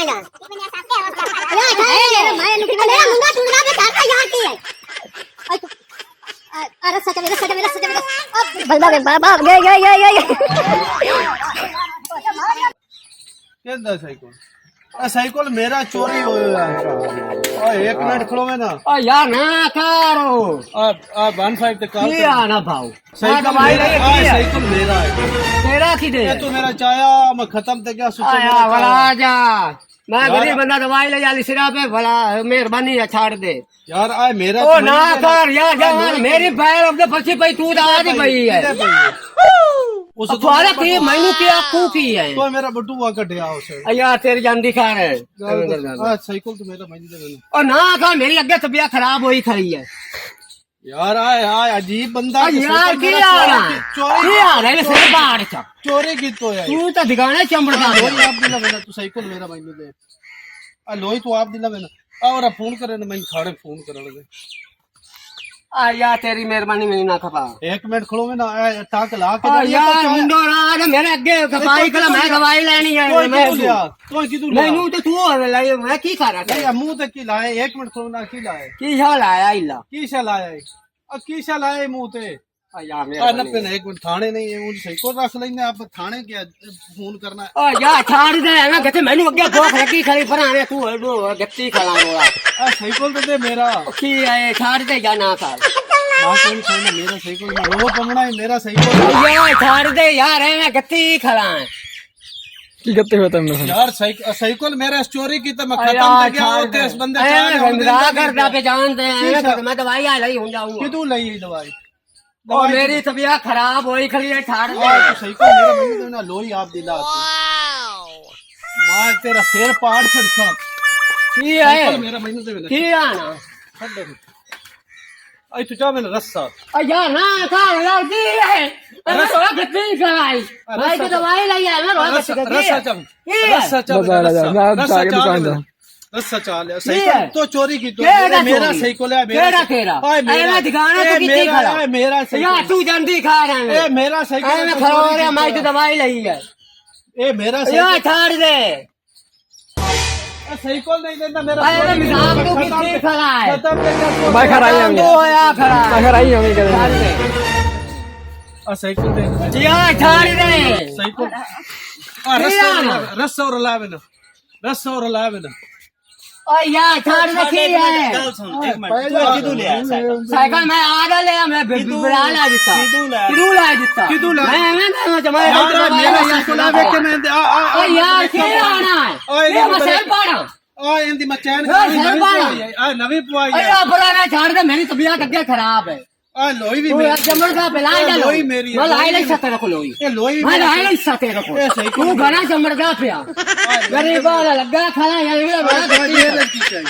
आएगा मेरा मुंडा टूटना पे काका यहाँ की है अरे सच में बाबा गए कहता साइकिल साइकिल मेरा चोरी हो गया। एक मिनट खड़ो में ना यार ना करो आ 15 तक ये आना भाव साइकिल मेरा है तेरा की दे तू मेरा चाया मैं खत्म थे क्या आया भला जा मैं गरीब बंदा दवाई ले जाली सिरा पे भला मेहरबानी है छाड़ दे यार आ मेरा ओ ना कर यार जवान मेरी पैर अब फंसी पई तू दादी पई है उस तुम्हारा की मैनू की आकू की है तो मेरा बटू हुआ कटिया उसे यार तेरी जान दिखा है साइकिल तो मेरा महीने दे और ना कर मेरी अगे तबीयत खराब होई खड़ी है यार आए अजीब बंदा यार की यार सिर बाड़ चोरी की तो यार तू तो दिखाने चमड़दा लोई आप दिला मैंने तू साइकिल मेरा महीने दे लोई तो आप दिला मैंने और फोन करे ना मैं खाड़े फोन कर लगे यार तेरी मेहरबानी मेरी ना खपा एक मिनट खड़ो में ना टाक ला के यार मुंडो राज मेरे अगे खपाई कला मैं दवाई लेनी है तो किदू मैनू तो तू लाई मैं की करा मुंह तक की लाए एक मिनट खड़ो ना की लाए की हाल आया इला की शा लाए की शा लाए मुंह ते यार नब्बे एक मिनट थाने नहीं है उन सही को रख लेंगे आप थाने क्या फोन करना है यार छाड़ दे मैं कहते मैनू अगे भूख लगी खड़ी फराने तू गत्ती खला रोला सही को दे मेरा की है छाड़ दे या ना कर कोई खाना मेरा सही को वो पमड़ा है मेरा सही को यार छाड़ दे यार मैं गत्ती खला की करते हो तुम यार साइकिल मेरा चोरी की तो मैं खत्म कर गया और 10 बंदे करदा पे जानते हैं मैं दवाई आ लई हूं जाऊंगा किदू लई दवाई और मेरी तबीयत खराब होई खड़ी है छाड़ दे सही को मेरा महीने देना लोई आप दिला मां तेरा सिर पाड़ छड़ सब की है मेरा महीने देना की आना आई तू जा मैंने रस्सा यार ना खा यार की है अरे तो गत्ती खलाई भाई तो दवाई लई है मैं रस्सा चल रस्सा चल रस्सा चाल सही तो चोरी की तो मेरा सही को ले मेरा तेरा मैं दिखाना तो कितनी खड़ा मेरा सही यार तू जल्दी खा रहा है ए मेरा सही को मैं खड़ा हो रहा मैं तो दवाई लई है ए मेरा सही यार छाड़ दे सही को नहीं देता मेरा अरे मिजाज तो कितनी खड़ा है खत्म कर भाई खड़ा ही हम दो या खड़ा खड़ा ही हम छाड़ दे सही को दे यार छाड़ दे सही को रस्सा और लावे ना रस्सा और लावे ना ओ यार छाड़ दे की है साइकिल मैं आधा ले मैं बिड़ा ला देता किदू ला मैं जमा मेरा साइकिल आवे के मैं ओ यार के आना है ये मसल पाड़ा ओ इंदी मचैन नवी पुआई अरे भला ना छाड़ दे मेरी तबीयत अगे खराब है लोई भी मेरी जमड़ का पिला जा लोई मेरी मैं लाई नहीं सकते रखो लोई ए लोई मैं लाई नहीं सकते रखो तू घना जमड़ का पिया गरीब वाला लगा खाना यार ये बड़ा ठीक है